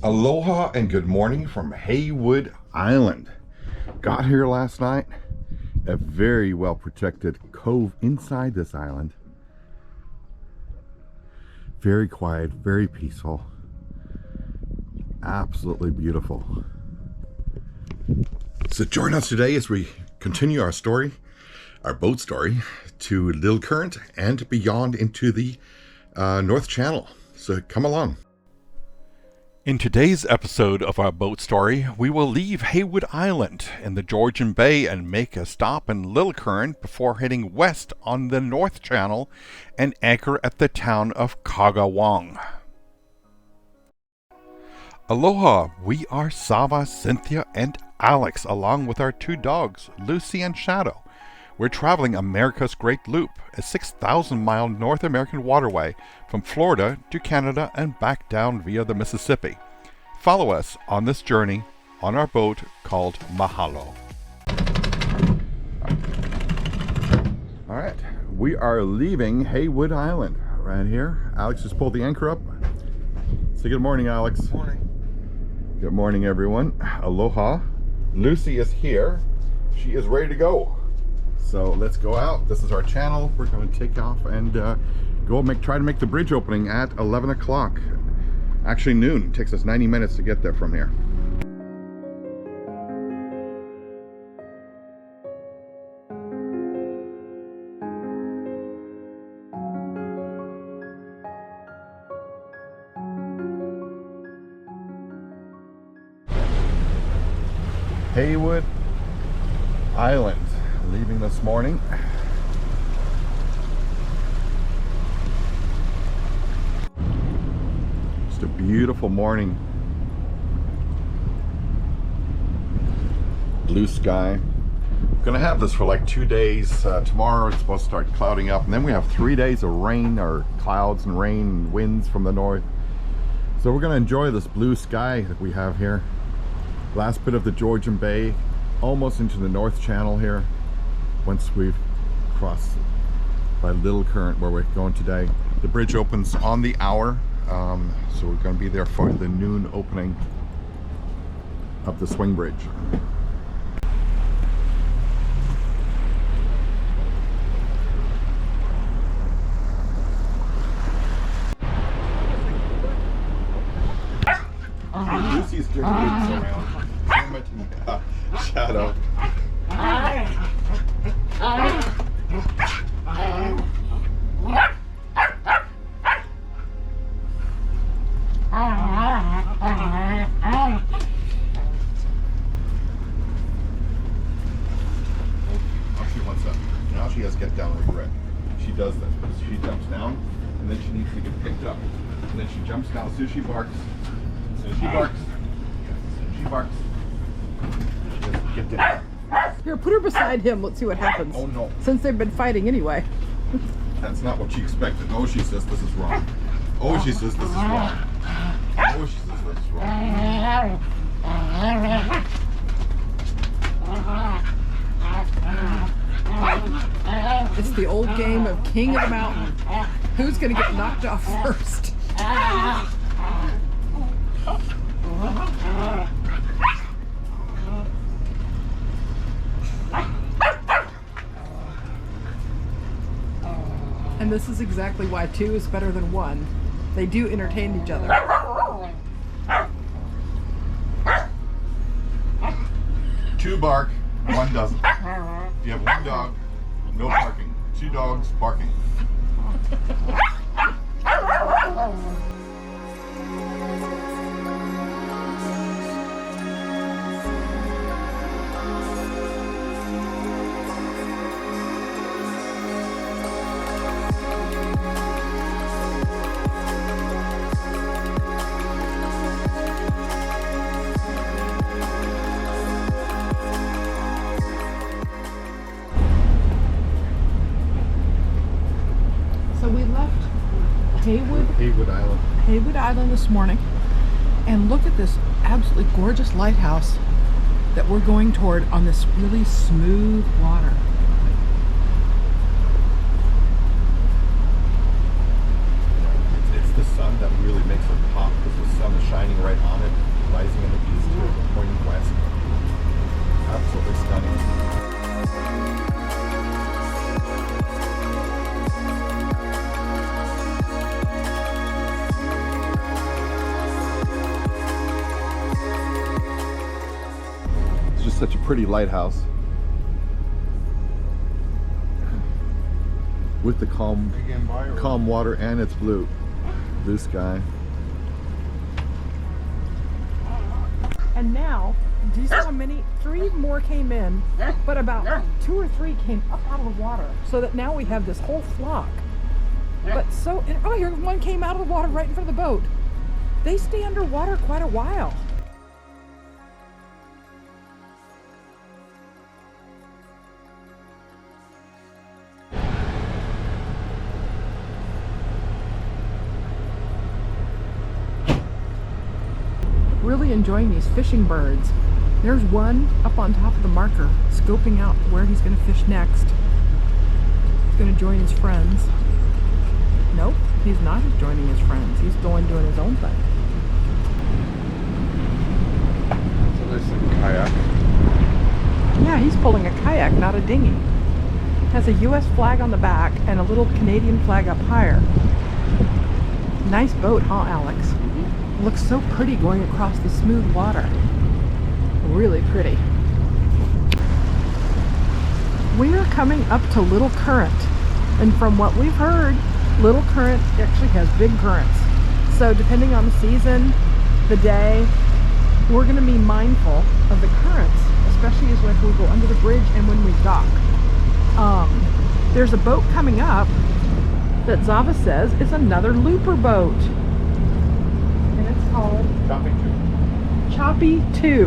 Aloha and good morning from Heywood Island. Got here last night. A very well protected cove inside this island. Very quiet, very peaceful. Absolutely beautiful. So join us today as we continue our story, our boat story, to Little Current and beyond into the North Channel. So come along. In today's episode of our boat story, we will leave Heywood Island in the Georgian Bay and make a stop in Little Current before heading west on the North Channel and anchor at the town of Kagawong. Aloha, we are Sava, Cynthia, and Alex, along with our two dogs, Lucy and Shadow. We're traveling America's Great Loop, a 6,000-mile North American waterway from Florida to Canada and back down via the Mississippi. Follow us on this journey on our boat called Mahalo. All right, we are leaving Heywood Island right here. Alex just pulled the anchor up. Say good morning, Alex. Good morning. Good morning, everyone. Aloha. Lucy is here. She is ready to go. So let's go out. This is our channel. We're going to take off and try to make the bridge opening at 11 o'clock. Actually noon. It takes us 90 minutes to get there from here. Heywood Island. Leaving this morning. Just a beautiful morning. Blue sky. Gonna have this for like 2 days. Tomorrow it's supposed to start clouding up, and then we have 3 days of rain, or clouds and rain and winds from the north. So we're gonna enjoy this blue sky that we have here. Last bit of the Georgian Bay, almost into the North Channel here. Once we've crossed by Little Current where we're going today. The bridge opens on the hour, so we're going to be there for the noon opening of the swing bridge. Lucy's drinking around. Shadow. Now she has to get down regret. She does this. She jumps down, and then she needs to get picked up. And then she jumps down. As soon as she barks, as soon as she barks, she has to get down. Here, put her beside him. Let's see what happens. Oh no. Since they've been fighting anyway. That's not what she expected. Oh, she says this is wrong. Oh, she says this is wrong. Oh, she says this is wrong. It's the old game of King of the Mountain. Who's going to get knocked off first? And this is exactly why 2 is better than 1. They do entertain each other. 2 bark, 1 doesn't. If you have 1 dog, no barking. 2 dogs, barking. Heywood Island this morning, and look at this absolutely gorgeous lighthouse that we're going toward on this really smooth water. It's the sun that really makes it pop because the sun is shining right on it. such a pretty lighthouse with the calm water, and it's blue sky. And now, do you see how many? 3 more came in, but about 2 or 3 came up out of the water. So that now we have this whole flock. But so, and oh, here one came out of the water right in front of the boat. They stay underwater quite a while. Really enjoying these fishing birds. There's one up on top of the marker, scoping out where he's going to fish next. He's going to join his friends. Nope, he's not joining his friends. He's going doing his own thing. So there's some kayak. Yeah, he's pulling a kayak, not a dinghy. Has a U.S. flag on the back and a little Canadian flag up higher. Nice boat, huh, Alex? Looks so pretty going across the smooth water. Really pretty. We are coming up to Little Current, and from what we've heard, Little Current actually has big currents. So depending on the season, the day, we're going to be mindful of the currents, especially as when we go under the bridge and when we dock. There's a boat coming up that Zava says is another looper boat. And it's called Choppy 2.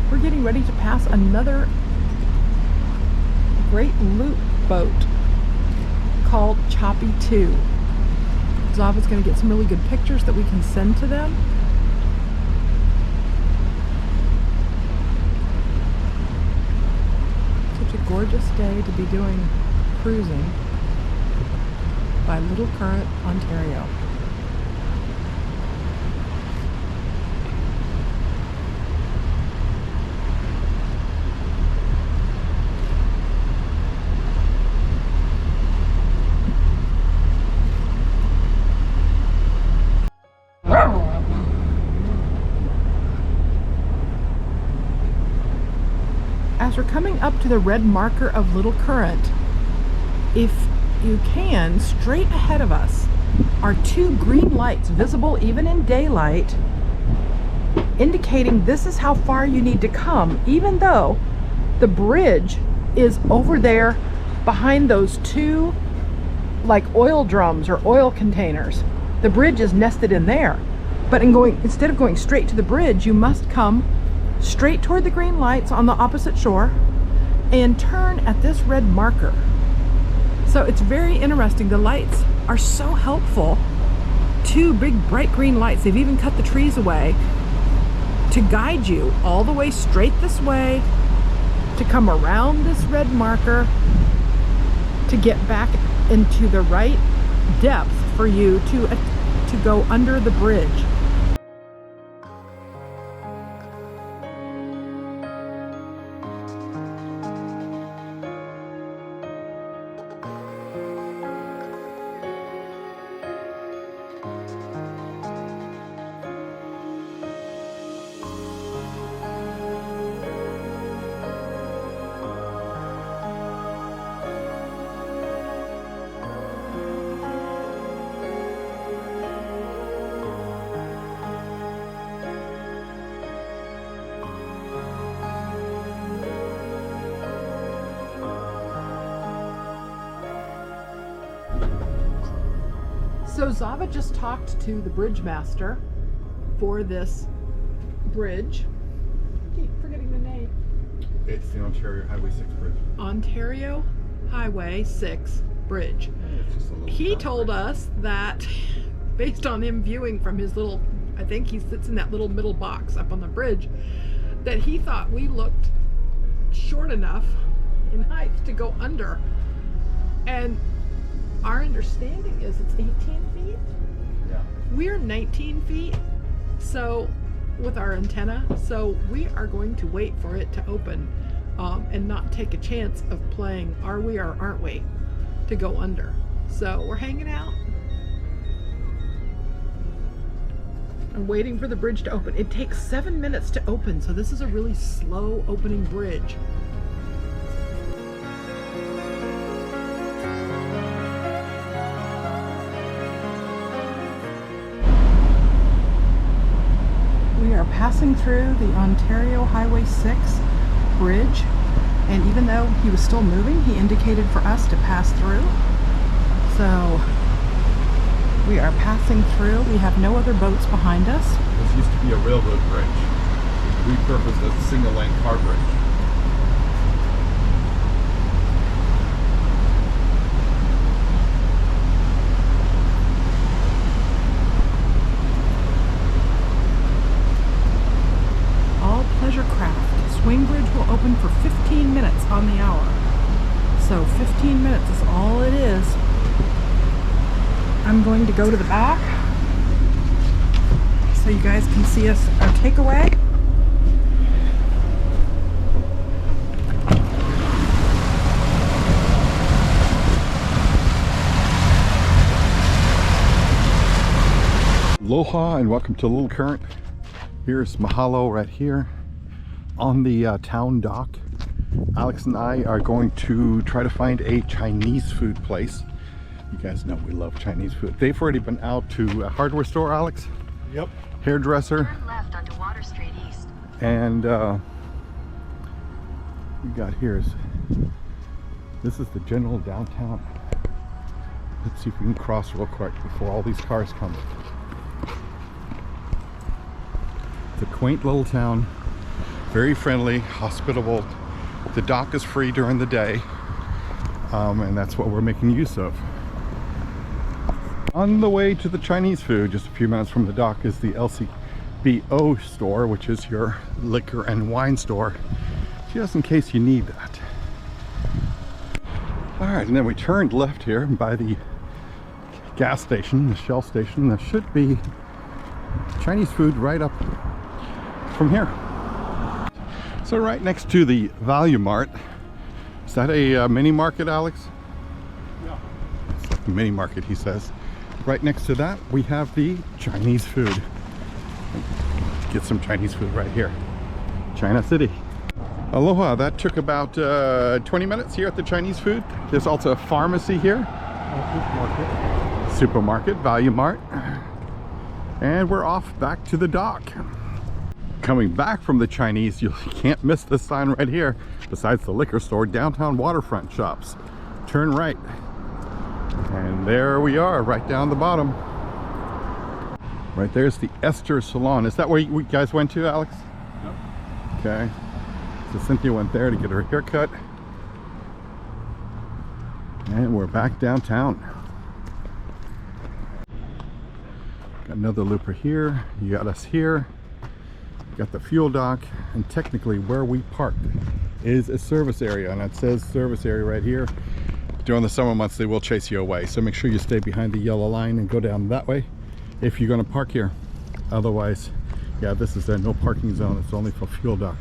We're getting ready to pass another great loop boat called Choppy 2. Zava's going to get some really good pictures that we can send to them. Such a gorgeous day to be doing cruising by Little Current, Ontario. As we're coming up to the red marker of Little Current, if you can, straight ahead of us are 2 green lights visible even in daylight, indicating this is how far you need to come, even though the bridge is over there behind those 2 like oil drums or oil containers. The bridge is nested in there, but instead of going straight to the bridge, you must come straight toward the green lights on the opposite shore and turn at this red marker. So it's very interesting. The lights are so helpful. 2 big bright green lights. They've even cut the trees away to guide you all the way straight this way, to come around this red marker, to get back into the right depth for you to go under the bridge. So Zava just talked to the bridge master for this bridge. I keep forgetting the name. It's the Ontario Highway 6 bridge. Ontario Highway 6 bridge. He told us that, based on him viewing from his little, I think he sits in that little middle box up on the bridge, that he thought we looked short enough in height to go under. And our understanding is it's 18 feet. Yeah. We're 19 feet, so with our antenna, so we are going to wait for it to open and not take a chance of playing are we or aren't we to go under. So we're hanging out. I'm waiting for the bridge to open. It takes 7 minutes to open, so this is a really slow opening bridge. We are passing through the Ontario Highway 6 bridge, and even though he was still moving, he indicated for us to pass through. So we are passing through. We have no other boats behind us. This used to be a railroad bridge, repurposed as a single-lane car bridge. All pleasure craft. Swing bridge will open for 15 minutes on the hour. So 15 minutes is all it is. I'm going to go to the back so you guys can see us, our takeaway. Aloha and welcome to Little Current. Here's Mahalo right here on the town dock. Alex and I are going to try to find a Chinese food place. You guys know we love Chinese food. They've already been out to a hardware store, Alex. Yep. Hairdresser. Turn left onto Water Street East. And we got here is, this is the general downtown. Let's see if we can cross real quick before all these cars come. It's a quaint little town, very friendly, hospitable. The dock is free during the day, and that's what we're making use of. On the way to the Chinese food, just a few minutes from the dock, is the LCBO store, which is your liquor and wine store, just in case you need that. All right, and then we turned left here by the gas station, the Shell station. There should be Chinese food right up from here. So right next to the Value Mart, is that a mini market, Alex? Yeah. It's like a mini market, he says. Right next to that, we have the Chinese food. Let's get some Chinese food right here. China City. Aloha, that took about 20 minutes here at the Chinese food. There's also a pharmacy here. Supermarket, Value Mart. And we're off back to the dock. Coming back from the Chinese, you can't miss this sign right here. Besides the liquor store, downtown waterfront shops. Turn right. And there we are, right down the bottom. Right there's the Esther Salon. Is that where you guys went to, Alex? Yep. Okay. So Cynthia went there to get her haircut. And we're back downtown. Got another looper here. You got us here. Got the fuel dock, and technically where we parked is a service area, and it says service area right here. During the summer months they will chase you away, so make sure you stay behind the yellow line and go down that way if you're going to park here. Otherwise, yeah, this is a no parking zone. It's only for fuel dock.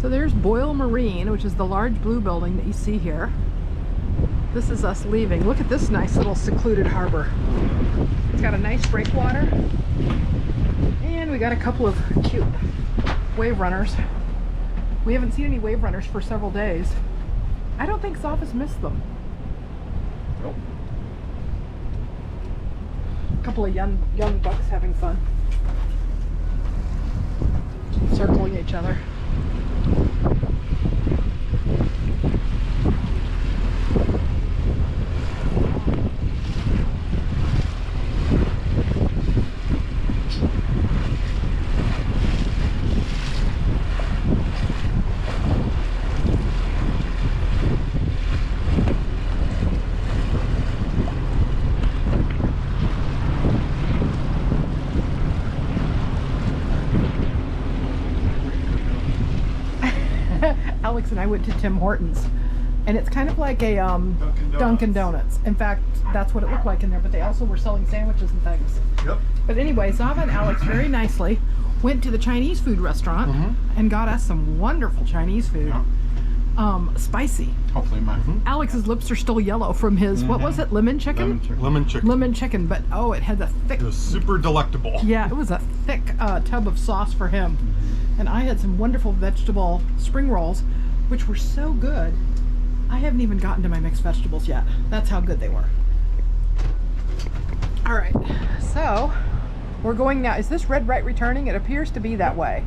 So there's Boyle Marine, which is the large blue building that you see here. This is us leaving. Look at this nice little secluded harbor. It's got a nice breakwater. And we got a couple of cute wave runners. We haven't seen any wave runners for several days. I don't think Soph missed them. Nope. A couple of young bucks having fun. Circling each other. Alex and I went to Tim Hortons And it's kind of like a Dunkin' Donuts. In fact, that's what it looked like in there, but they also were selling sandwiches and things. Yep. But anyway, Zava and Alex very nicely went to the Chinese food restaurant and got us some wonderful Chinese food. Yep. Spicy. Hopefully my Alex's lips are still yellow from his, what was it, lemon chicken? lemon chicken. Lemon chicken, but oh, it had a thick, It was super delectable. yeah, it was a thick tub of sauce for him. And I had some wonderful vegetable spring rolls, which were so good. I haven't even gotten to my mixed vegetables yet. That's how good they were. All right, so we're going now. Is this red right returning? It appears to be that way.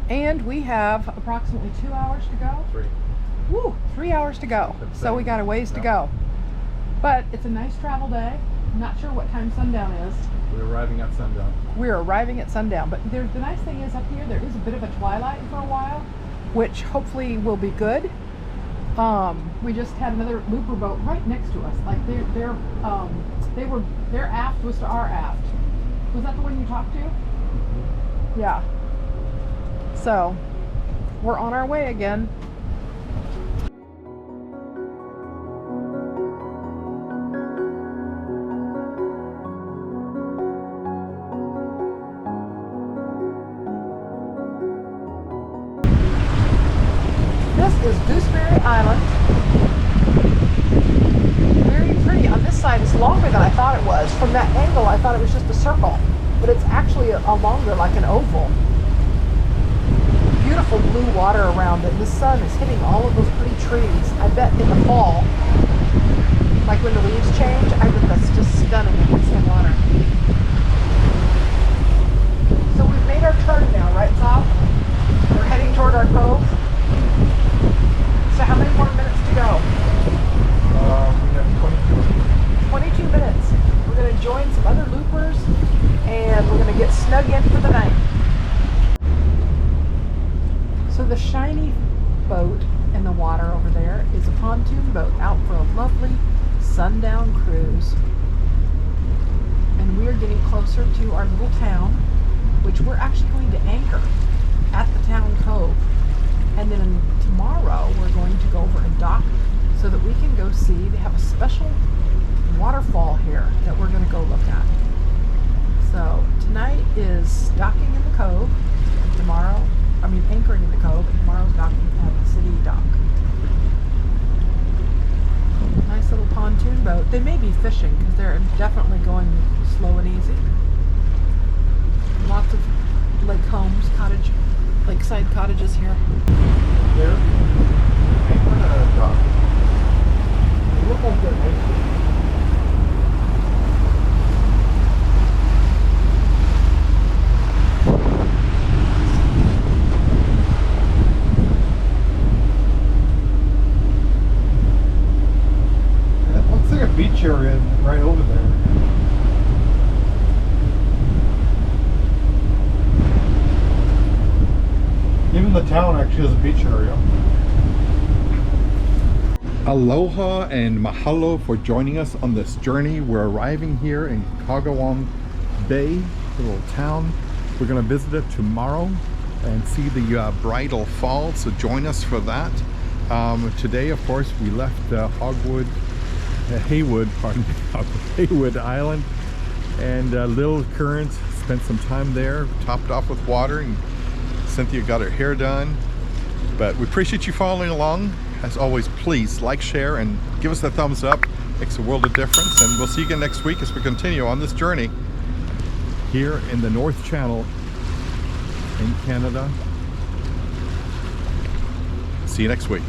And we have approximately 2 hours to go. 3. Woo, 3 hours to go. So we got a ways to go. But it's a nice travel day. I'm not sure what time sundown is. We're arriving at sundown. We're arriving at sundown. But the nice thing is up here, there is a bit of a twilight for a while, which hopefully will be good. We just had another looper boat right next to us. Like their aft was to our aft. Was that the one you talked to? Yeah. So we're on our way again. This is Gooseberry Island. Very pretty. On this side, it's longer than I thought it was. From that angle, I thought it was just a circle, but it's actually a longer, like an oval. Beautiful blue water around it. The sun is hitting all of those pretty trees. I bet in the fall, like when the leaves change, I bet that's just stunning against the water. So we've made our turn now, right, Zab? We're heading toward our cove. So how many more minutes to go? We have 22 minutes. We're going to join some other loopers and we're going to get snug in for the night. So the shiny boat in the water over there is a pontoon boat out for a lovely sundown cruise. And we are getting closer to our little town, which we're actually going to anchor at the town cove. And then tomorrow we're going to go over and dock so that we can go see. They have a special waterfall here that we're going to go look at. So tonight is docking in the cove. Anchoring in the cove, and tomorrow's docking at the city dock. Nice little pontoon boat. They may be fishing because they're definitely going slow and easy. Lots of lake homes, lakeside cottages here. There. We're gonna dock. They look like they're nice. Beach area right over there. Even the town actually has a beach area. Aloha and mahalo for joining us on this journey. We're arriving here in Kagawong Bay, the little town. We're going to visit it tomorrow and see the bridal fall, so join us for that. Today, of course, we left Haywood Island, and Little Current, spent some time there, topped off with water, and Cynthia got her hair done. But we appreciate you following along. As always, please like, share, and give us a thumbs up. Makes a world of difference, and we'll see you again next week as we continue on this journey here in the North Channel in Canada. See you next week.